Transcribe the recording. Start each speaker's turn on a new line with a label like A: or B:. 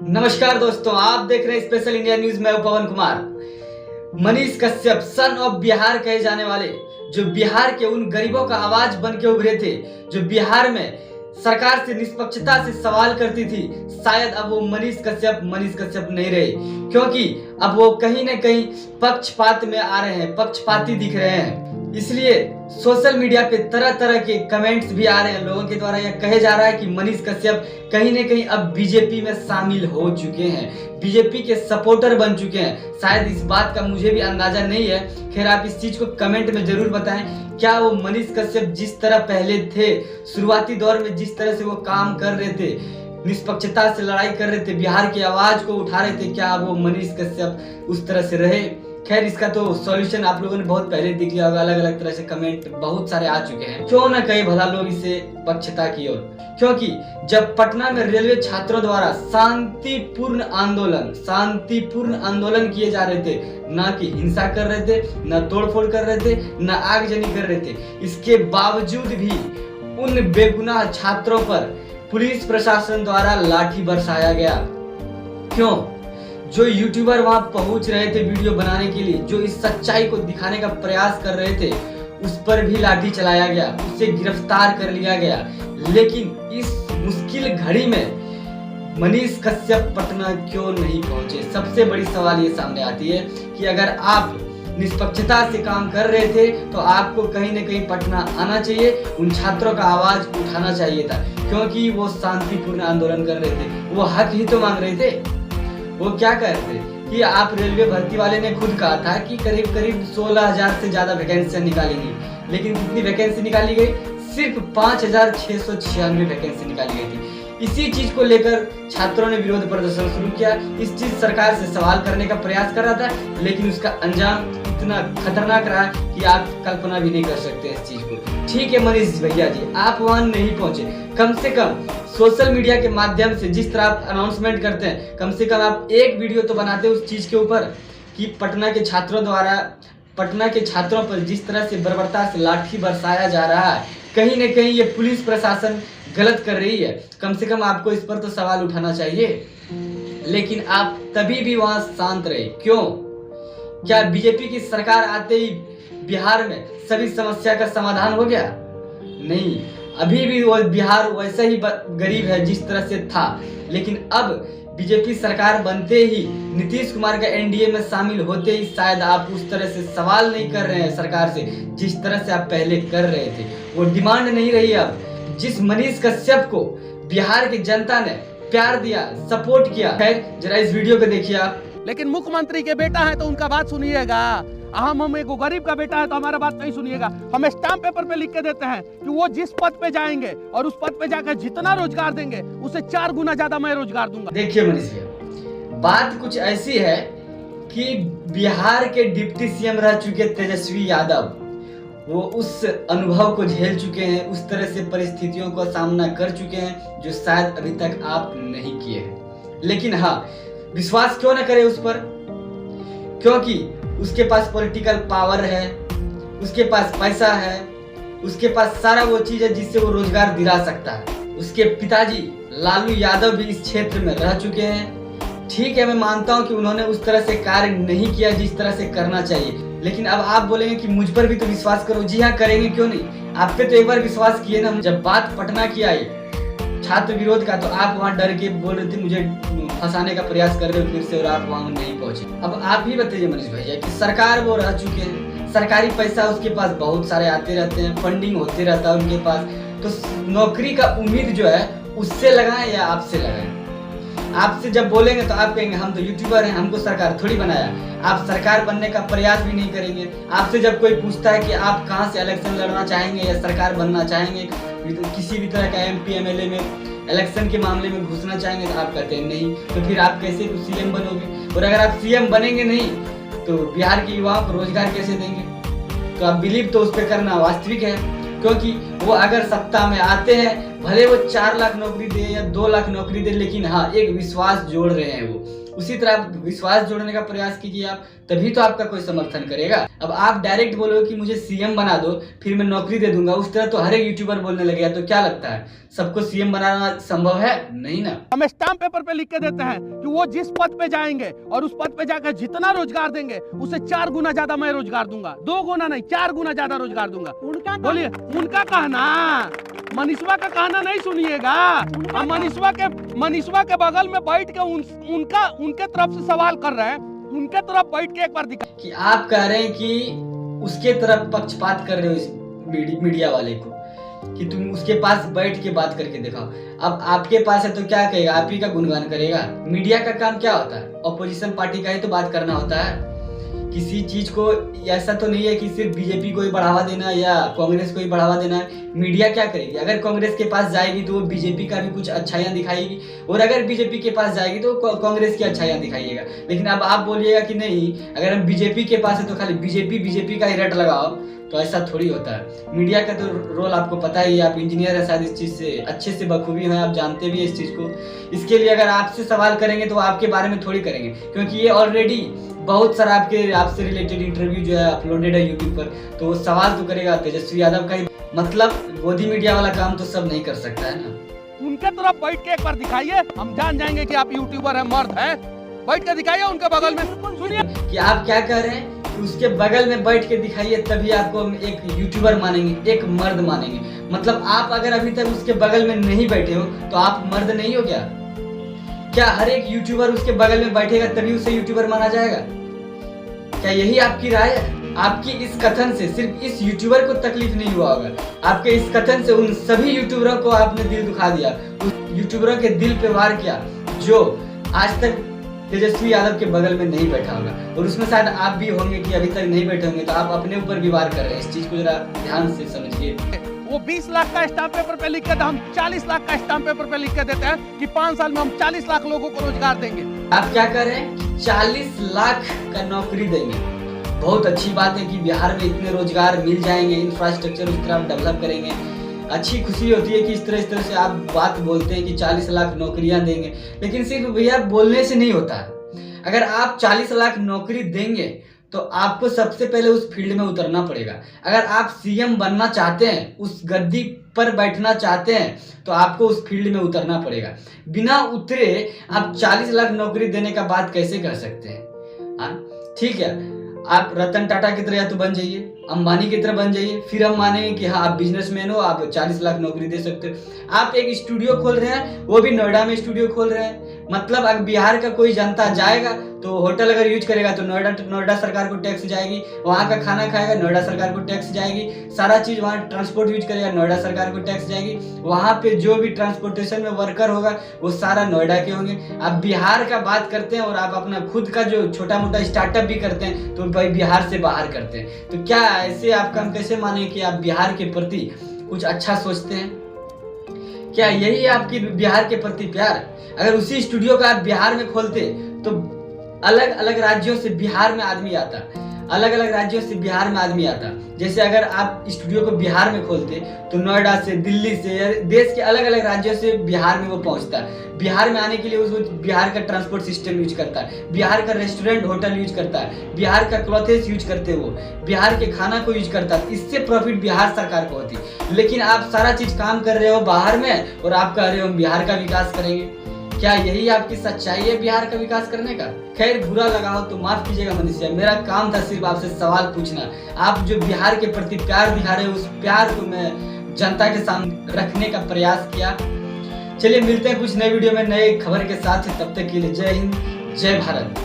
A: नमस्कार दोस्तों, आप देख रहे हैं स्पेशल इंडिया न्यूज। मैं हूं पवन कुमार। मनीष कश्यप सन ऑफ बिहार कहे जाने वाले, जो बिहार के उन गरीबों का आवाज बन के उभरे थे, जो बिहार में सरकार से निष्पक्षता से सवाल करती थी, शायद अब वो मनीष कश्यप नहीं रहे, क्योंकि अब वो कहीं ना कहीं पक्षपात में आ रहे हैं, पक्षपाती दिख रहे हैं। इसलिए सोशल मीडिया पे तरह तरह के कमेंट्स भी आ रहे हैं। लोगों के द्वारा यह कहे जा रहा है कि मनीष कश्यप कहीं न कहीं अब बीजेपी में शामिल हो चुके हैं, बीजेपी के सपोर्टर बन चुके हैं। शायद इस बात का मुझे भी अंदाजा नहीं है। खैर, आप इस चीज को कमेंट में जरूर बताएं। क्या वो मनीष कश्यप जिस तरह पहले थे, शुरुआती दौर में जिस तरह से वो काम कर रहे थे, निष्पक्षता से लड़ाई कर रहे थे, बिहार की आवाज को उठा रहे थे, क्या वो मनीष कश्यप उस तरह से रहे? खैर, इसका तो सॉल्यूशन आप लोगों ने बहुत पहले देख लिया होगा। अलग अलग तरह से कमेंट बहुत सारे आ चुके हैं। क्यों ना कहे भला लोग इसे पक्षता की ओर, क्योंकि जब पटना में रेलवे छात्रों द्वारा शांतिपूर्ण आंदोलन किए जा रहे थे, ना कि हिंसा कर रहे थे, ना तोड़फोड़ कर रहे थे, ना आगजनी कर रहे थे, इसके बावजूद भी उन बेगुनाह छात्रों पर पुलिस प्रशासन द्वारा लाठी बरसाया गया। क्यों? जो यूट्यूबर वहां पहुंच रहे थे वीडियो बनाने के लिए, जो इस सच्चाई को दिखाने का प्रयास कर रहे थे, उस पर भी लाठी चलाया गया, उसे गिरफ्तार कर लिया गया। लेकिन इस मुश्किल घड़ी में मनीष कश्यप पटना क्यों नहीं पहुंचे? सबसे बड़ी सवाल ये सामने आती है कि अगर आप निष्पक्षता से काम कर रहे थे तो आपको कहीं न कहीं पटना आना चाहिए, उन छात्रों का आवाज उठाना चाहिए था, क्योंकि वो शांतिपूर्ण आंदोलन कर रहे थे, वो हक ही तो मांग रहे थे। वो क्या कर रहे थे कि आप रेलवे भर्ती वाले ने खुद कहा था कि करीब 16,000 से ज्यादा वैकेंसियां निकाली गई, लेकिन कितनी वैकेंसी निकाली गई? सिर्फ 5,696 वैकेंसी निकाली गई थी। इसी चीज को लेकर छात्रों ने विरोध प्रदर्शन शुरू किया। इस चीज सरकार से सवाल करने का प्रयास कर रहा था, लेकिन उसका अंजाम इतना खतरनाक रहा कि आप कल्पना भी नहीं कर सकते इस चीज को। ठीक है मनीष भैया जी, आप वहां नहीं पहुंचे, कम से कम सोशल मीडिया के माध्यम से जिस तरह आप अनाउंसमेंट करते हैं, कम से कम आप एक वीडियो तो बनाते उस चीज के ऊपर कि पटना के छात्रों पर जिस तरह से बर्बरता से लाठी बरसाया जा रहा है, कहीं न कहीं ये पुलिस प्रशासन गलत कर रही है। कम से कम आपको इस पर तो सवाल उठाना चाहिए, लेकिन आप तभी भी वहां शांत रहे। क्यों? क्या बीजेपी की सरकार आते ही बिहार में सभी समस्या का समाधान हो गया? नहीं, अभी भी वो बिहार वैसा ही गरीब है जिस तरह से था। लेकिन अब बीजेपी सरकार बनते ही, नीतीश कुमार का एनडीए में शामिल होते ही शायद आप उस तरह से सवाल नहीं कर रहे हैं सरकार से जिस तरह से आप पहले कर रहे थे। वो डिमांड नहीं रही। अब जिस मनीष कश्यप को बिहार की जनता ने प्यार दिया, सपोर्ट किया है, जरा इस वीडियो को देखिए आप।
B: लेकिन मुख्यमंत्री के बेटा है तो उनका बात सुनिएगा। हम एक गरीब का बेटा है तो हमारा बात नहीं सुनिएगा। हम स्टाम्प पेपर पे लिख के देते हैं कि वो जिस पद पे जाएंगे और उस पद पे जाकर जितना रोजगार देंगे उससे 4 गुना ज्यादा मैं रोजगार दूंगा।
A: देखिए मनीष भैया, बात कुछ ऐसी है कि बिहार के डिप्टी सीएम रह चुके तेजस्वी यादव, वो उस अनुभव को झेल चुके हैं, उस तरह से परिस्थितियों का सामना कर चुके हैं जो शायद अभी तक आप नहीं किए हैं। लेकिन हाँ, विश्वास क्यों न करे उस पर? क्योंकि उसके पास पॉलिटिकल पावर है, उसके पास पैसा है, उसके पास सारा वो चीज है जिससे वो रोजगार दिला सकता है। उसके पिताजी लालू यादव भी इस क्षेत्र में रह चुके हैं। ठीक है, मैं मानता हूं कि उन्होंने उस तरह से कार्य नहीं किया जिस तरह से करना चाहिए, लेकिन अब आप बोलेंगे कि मुझ पर भी तो विश्वास करो। जी हाँ, करेंगे, क्यों नहीं? आप पे तो एक बार विश्वास किए ना। जब बात पटना की आई छात्र विरोध का, तो आप वहां डर के बोल रहे थे मुझे फंसाने का प्रयास कर रहे हो फिर से, और आप वहां नहीं पहुंचे। अब आप ही बताइए मनीष भैया कि सरकार वो रह चुके हैं, सरकारी पैसा उसके पास बहुत सारे आते रहते हैं, फंडिंग होते रहता है उनके पास, तो नौकरी का उम्मीद जो है उससे लगाएं या आपसे लगाएं? आपसे जब बोलेंगे तो आप कहेंगे हम तो यूट्यूबर हैं, हमको सरकार थोड़ी बनाया। आप सरकार बनने का प्रयास भी नहीं करेंगे। आपसे जब कोई पूछता है कि आप कहां से इलेक्शन लड़ना चाहेंगे या सरकार बनना चाहेंगे, किसी भी तरह का एमपी एमएलए में इलेक्शन के मामले में घुसना चाहेंगे, तो आप कहते हैं नहीं। तो फिर आप कैसे सीएम बनोगे? और अगर आप सीएम बनेंगे नहीं तो बिहार के युवाओं को रोजगार कैसे देंगे? तो आप बिलीव तो उस पर करना वास्तविक है, क्योंकि वो अगर सत्ता में आते हैं, भले वो 4 लाख नौकरी दे या 2 लाख नौकरी दे, लेकिन हाँ एक विश्वास जोड़ रहे हैं वो। उसी तरह आप विश्वास जोड़ने का प्रयास कीजिए आप, तभी तो आपका कोई समर्थन करेगा। अब आप डायरेक्ट बोलोगे कि मुझे सीएम बना दो फिर मैं नौकरी दे दूंगा, उस तरह तो हर एक यूट्यूबर बोलने लगेगा। तो क्या लगता है सबको सीएम बनाना संभव है? नहीं ना।
B: हम स्टाम्प पेपर पे लिख के देते हैं कि वो जिस पद पे जाएंगे और उस पद पे जाकर जितना रोजगार देंगे उससे 4 गुना ज्यादा मैं रोजगार दूंगा, 2 गुना नहीं 4 गुना ज्यादा रोजगार दूंगा। उनका बोलिए, उनका कहना, मनीषवा का कहना नहीं सुनिएगा। हम मनीषवा के बगल में बैठ के उनके तरफ से सवाल कर रहे हैं, उनके तरफ बैठ के एक बार दिखा
A: कि आप कह रहे हैं कि उसके तरफ पक्षपात कर रहे हो इस मीडिया वाले को, कि तुम उसके पास बैठ के बात करके दिखाओ। अब आपके पास है तो क्या कहेगा, आप ही का गुणगान करेगा। मीडिया का काम क्या होता है? ऑपोजिशन पार्टी का ही तो बात करना होता है। किसी चीज को ऐसा तो नहीं है कि सिर्फ बीजेपी को ही बढ़ावा देना या कांग्रेस को ही बढ़ावा देना है। मीडिया क्या करेगी? अगर कांग्रेस के पास जाएगी तो वो बीजेपी का भी कुछ अच्छाइयां दिखाएगी, और अगर बीजेपी के पास जाएगी तो कांग्रेस की अच्छाइयां दिखाइएगा। लेकिन अब आप बोलिएगा कि नहीं, अगर हम बीजेपी के पास है तो खाली बीजेपी का ही रट लगाओ, तो ऐसा थोड़ी होता है। मीडिया का तो रोल आपको पता ही है, आप इंजीनियर है शायद, इस चीज से अच्छे से बखूबी हैं, आप जानते भी हैं इस चीज को। इसके लिए अगर आपसे सवाल करेंगे तो आपके बारे में थोड़ी करेंगे, क्योंकि ये ऑलरेडी बहुत सारा आपसे रिलेटेड इंटरव्यू जो है अपलोडेड है यूट्यूब पर, तो वो सवाल तो करेगा तेजस्वी यादव का ही। मतलब गोदी मीडिया वाला काम तो सब नहीं कर सकता है ना।
B: उनके तरफ बैठ के एक बार दिखाइए, हम जान जाएंगे कि आप यूट्यूबर है, मर्द है। बैठ के दिखाइए उनके बगल में, सुनिए
A: कि आप क्या कह रहे हैं कि उसके बगल में बैठ के दिखाइए, तभी आपको हम एक यूट्यूबर मानेंगे, एक मर्द मानेंगे। मतलब आप अगर अभी तक उसके बगल में नहीं बैठे हो तो आप मर्द नहीं हो क्या? क्या हर एक यूट्यूबर उसके बगल में बैठेगा तभी उसे यूट्यूबर माना जाएगा? क्या यही आपकी राय है? आपकी इस कथन से सिर्फ इस यूट्यूबर को तकलीफ नहीं हुआ होगा, आपके इस कथन से उन सभी यूट्यूबरों को आपने दिल दुखा दिया, उस यूट्यूबरों के दिल पे वार किया जो आज तक तेजस्वी यादव के बगल में नहीं बैठा होगा। और उसमें शायद आप भी होंगे कि अभी तक नहीं बैठे होंगे, तो आप अपने ऊपर भी वार कर रहे हैं। इस चीज को जरा ध्यान से समझिए।
B: वो 20 लाख का स्टाम्प पेपर पे लिख के, हम 40 लाख का स्टाम्प पेपर पे लिख के देते हैं कि 5 साल में हम 40 लाख लोगों को रोजगार देंगे।
A: आप क्या कर रहे हैं? 40 लाख का नौकरी देंगे। बहुत अच्छी बात है कि बिहार में इतने रोजगार मिल जाएंगे, इंफ्रास्ट्रक्चर उस तरह डेवलप करेंगे। अच्छी खुशी होती है कि इस तरह से आप बात बोलते हैं कि 40 लाख नौकरियां देंगे, लेकिन सिर्फ भैया बोलने से नहीं होता है। अगर आप 40 लाख नौकरी देंगे तो आपको सबसे पहले उस फील्ड में उतरना पड़ेगा। अगर आप सीएम बनना चाहते हैं, उस गद्दी पर बैठना चाहते हैं, तो आपको उस फील्ड में उतरना पड़ेगा। बिना उतरे आप 40 लाख नौकरी देने का बात कैसे कर सकते हैं? ठीक है, आप रतन टाटा की तरह या तो बन जाइए, अंबानी की तरह बन जाइए, फिर हम मानेंगे कि हाँ आप बिजनेसमैन हो, आप 40 लाख नौकरी दे सकते हो। आप एक स्टूडियो खोल रहे हैं, वो भी नोएडा में स्टूडियो खोल रहे हैं। मतलब अगर बिहार का कोई जनता जाएगा तो होटल अगर यूज करेगा तो नोएडा सरकार को टैक्स जाएगी, वहाँ का खाना खाएगा नोएडा सरकार को टैक्स जाएगी, सारा चीज वहाँ ट्रांसपोर्ट यूज करेगा नोएडा सरकार को टैक्स जाएगी, वहाँ पे जो भी ट्रांसपोर्टेशन में वर्कर होगा वो सारा नोएडा के होंगे। आप बिहार का बात करते हैं और आप अपना खुद का जो छोटा मोटा स्टार्टअप भी करते हैं तो भाई बिहार से बाहर करते हैं। तो क्या ऐसे आपका हम कैसे माने कि आप बिहार के प्रति कुछ अच्छा सोचते हैं? क्या यही है आपकी बिहार के प्रति प्यार? अगर उसी स्टूडियो का आप बिहार में खोलते तो अलग अलग राज्यों से बिहार में आदमी आता, अलग अलग राज्यों से बिहार में आदमी आता। जैसे अगर आप स्टूडियो को बिहार में खोलते तो नोएडा से, दिल्ली से, देश के अलग अलग राज्यों से बिहार में वो पहुंचता। बिहार में आने के लिए उसको बिहार का ट्रांसपोर्ट सिस्टम यूज करता है, बिहार का रेस्टोरेंट होटल यूज करता है, बिहार का क्लॉथेस यूज करते हो, बिहार के खाना को यूज करता है। इससे प्रॉफिट बिहार सरकार को होती। लेकिन आप सारा चीज काम कर रहे हो बाहर में और आप कह रहे हो हम बिहार का विकास करेंगे। क्या यही आपकी सच्चाई है बिहार का विकास करने का? खैर, बुरा लगा हो तो माफ कीजिएगा मनीषा, मेरा काम था सिर्फ आपसे सवाल पूछना। आप जो बिहार के प्रति प्यार दिखा रहे हो उस प्यार को मैं जनता के सामने रखने का प्रयास किया। चलिए मिलते हैं कुछ नए वीडियो में नए खबर के साथ। तब तक के लिए जय हिंद, जय भारत।